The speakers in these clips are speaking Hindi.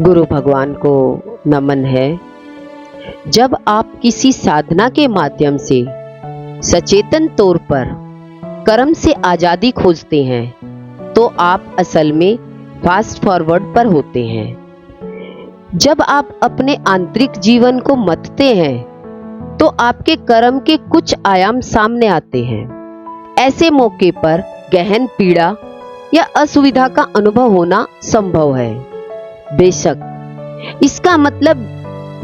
गुरु भगवान को नमन है। जब आप किसी साधना के माध्यम से सचेतन तौर पर कर्म से आजादी खोजते हैं तो आप असल में फास्ट फॉरवर्ड पर होते हैं। जब आप अपने आंतरिक जीवन को मतते हैं तो आपके कर्म के कुछ आयाम सामने आते हैं। ऐसे मौके पर गहन पीड़ा या असुविधा का अनुभव होना संभव है। बेशक इसका मतलब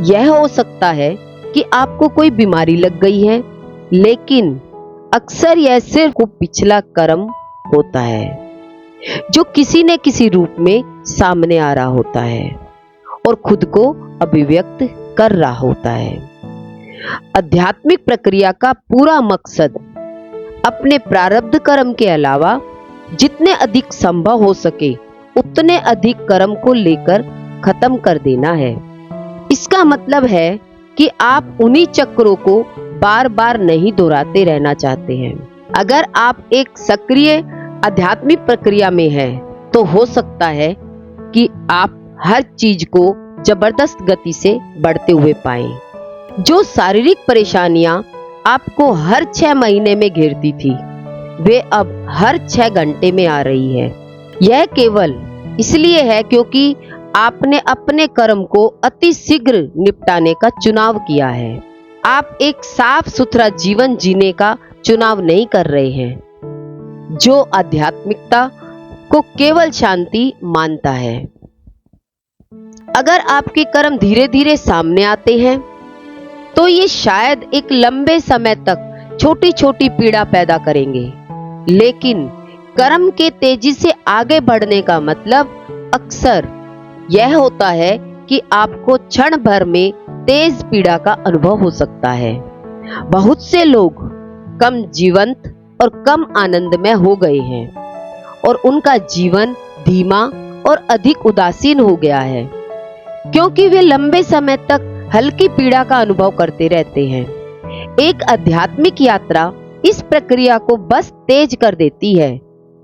यह हो सकता है कि आपको कोई बीमारी लग गई है, लेकिन अक्सर यह सिर्फ पिछला कर्म होता है जो किसी न किसी रूप में सामने आ रहा होता है और खुद को अभिव्यक्त कर रहा होता है। आध्यात्मिक प्रक्रिया का पूरा मकसद अपने प्रारब्ध कर्म के अलावा जितने अधिक संभव हो सके उतने अधिक कर्म को लेकर खत्म कर देना है। इसका मतलब है कि आप उन्हीं चक्रों को बार बार नहीं दोहराते रहना चाहते हैं। अगर आप एक सक्रिय आध्यात्मिक प्रक्रिया में हैं, तो हो सकता है कि आप हर चीज को जबरदस्त गति से बढ़ते हुए पाएं। जो शारीरिक परेशानियां आपको हर 6 महीने में घेरती थी, वे अब हर 6 घंटे में आ रही है। यह केवल इसलिए है क्योंकि आपने अपने कर्म को अति शीघ्र निपटाने का चुनाव किया है। आप एक साफ सुथरा जीवन जीने का चुनाव नहीं कर रहे हैं, जो आध्यात्मिकता को केवल शांति मानता है। अगर आपके कर्म धीरे धीरे सामने आते हैं तो ये शायद एक लंबे समय तक छोटी छोटी पीड़ा पैदा करेंगे, लेकिन कर्म के तेजी से आगे बढ़ने का मतलब अक्सर यह होता है कि आपको क्षण भर में तेज पीड़ा का अनुभव हो सकता है। बहुत से लोग कम जीवंत और कम आनंदमय हो गए हैं और उनका जीवन धीमा और अधिक उदासीन हो गया है, क्योंकि वे लंबे समय तक हल्की पीड़ा का अनुभव करते रहते हैं। एक आध्यात्मिक यात्रा इस प्रक्रिया को बस तेज कर देती है,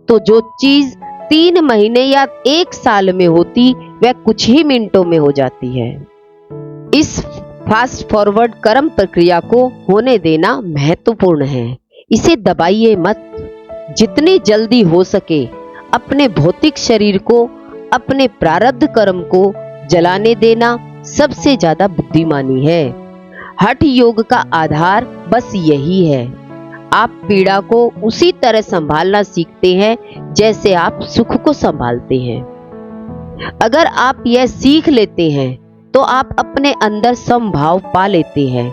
तो जो चीज 3 महीने या 1 साल में होती वह कुछ ही मिनटों में हो जाती है। इस फास्ट फॉरवर्ड कर्म प्रक्रिया को होने देना महत्वपूर्ण है। इसे दबाइए मत। जितनी जल्दी हो सके अपने भौतिक शरीर को, अपने प्रारब्ध कर्म को जलाने देना सबसे ज्यादा बुद्धिमानी है। हठ योग का आधार बस यही है। आप पीड़ा को उसी तरह संभालना सीखते हैं जैसे आप सुख को संभालते हैं। अगर आप यह सीख लेते हैं तो आप अपने अंदर समभाव पा लेते हैं,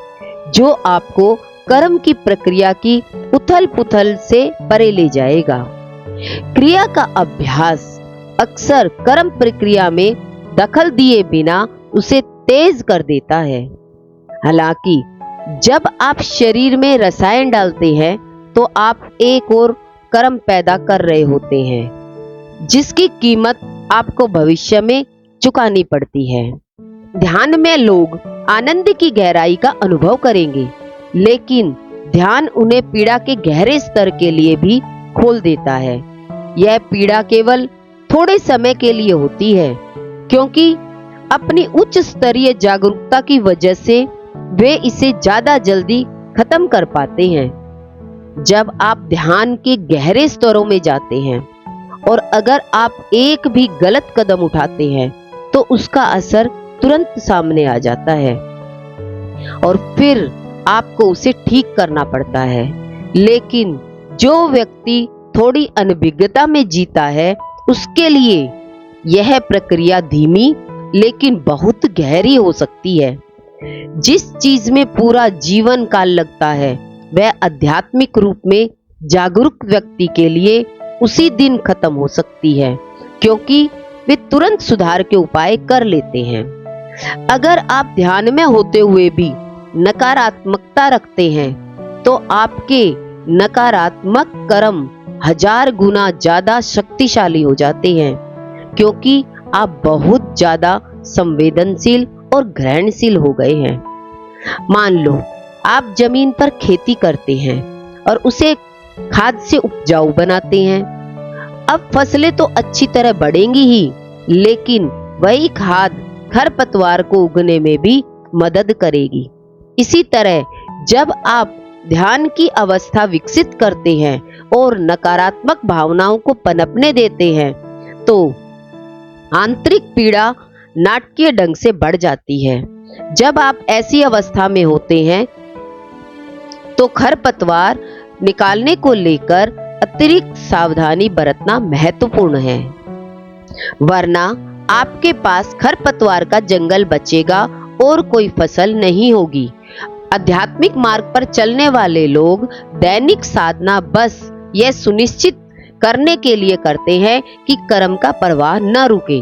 जो आपको कर्म की प्रक्रिया की उथल पुथल से परे ले जाएगा। क्रिया का अभ्यास अक्सर कर्म प्रक्रिया में दखल दिए बिना उसे तेज कर देता है। हालांकि जब आप शरीर में रसायन डालते हैं तो आप एक और कर्म पैदा कर रहे होते हैं, जिसकी कीमत आपको भविष्य में चुकानी पड़ती है। ध्यान में लोग आनंद की गहराई का अनुभव करेंगे, लेकिन ध्यान उन्हें पीड़ा के गहरे स्तर के लिए भी खोल देता है। यह पीड़ा केवल थोड़े समय के लिए होती है, क्योंकि अपनी उच्च स्तरीय जागरूकता की वजह से वे इसे ज्यादा जल्दी खत्म कर पाते हैं। जब आप ध्यान के गहरे स्तरों में जाते हैं और अगर आप एक भी गलत कदम उठाते हैं तो उसका असर तुरंत सामने आ जाता है और फिर आपको उसे ठीक करना पड़ता है। लेकिन जो व्यक्ति थोड़ी अनभिज्ञता में जीता है, उसके लिए यह प्रक्रिया धीमी लेकिन बहुत गहरी हो सकती है। जिस चीज में पूरा जीवन काल लगता है, वह आध्यात्मिक रूप में जागरूक व्यक्ति के लिए उसी दिन खत्म हो सकती है, क्योंकि वे तुरंत सुधार के उपाय कर लेते हैं। अगर आप ध्यान में होते हुए भी नकारात्मकता रखते हैं तो आपके नकारात्मक कर्म 1000 गुना ज्यादा शक्तिशाली हो जाते हैं, क्योंकि आप बहुत ज्यादा संवेदनशील और ग्रहणशील हो गए हैं। मान लो आप जमीन पर खेती करते हैं और उसे खाद से उपजाऊ बनाते हैं। अब फसलें तो अच्छी तरह बढ़ेंगी ही, लेकिन वही खाद खरपतवार को उगने में भी मदद करेगी। इसी तरह जब आप ध्यान की अवस्था विकसित करते हैं और नकारात्मक भावनाओं को पनपने देते हैं तो आंतरिक पीड़ा नाटकीय ढंग से बढ़ जाती है। जब आप ऐसी अवस्था में होते हैं तो खरपतवार निकालने को लेकर अतिरिक्त सावधानी बरतना महत्वपूर्ण है, वरना आपके पास खरपतवार का जंगल बचेगा और कोई फसल नहीं होगी। आध्यात्मिक मार्ग पर चलने वाले लोग दैनिक साधना बस यह सुनिश्चित करने के लिए करते हैं कि कर्म का प्रवाह न रुके।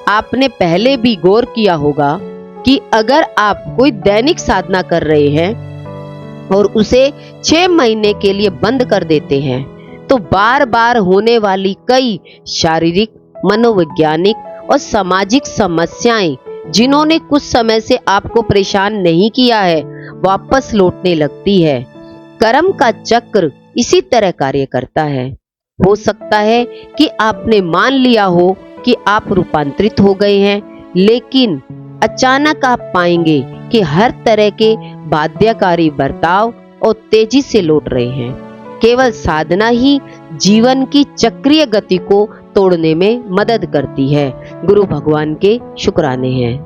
आपने पहले भी गौर किया होगा कि अगर आप कोई दैनिक साधना कर रहे हैं और उसे 6 महीने के लिए बंद कर देते हैं तो बार बार होने वाली कई शारीरिक, मनोवैज्ञानिक और सामाजिक समस्याएं जिन्होंने कुछ समय से आपको परेशान नहीं किया है वापस लौटने लगती है। कर्म का चक्र इसी तरह कार्य करता है। हो सकता है कि आपने मान लिया हो कि आप रूपांतरित हो गए हैं, लेकिन अचानक आप पाएंगे कि हर तरह के बाध्यकारी बर्ताव और तेजी से लौट रहे हैं। केवल साधना ही जीवन की चक्रीय गति को तोड़ने में मदद करती है। गुरु भगवान के शुक्राने हैं।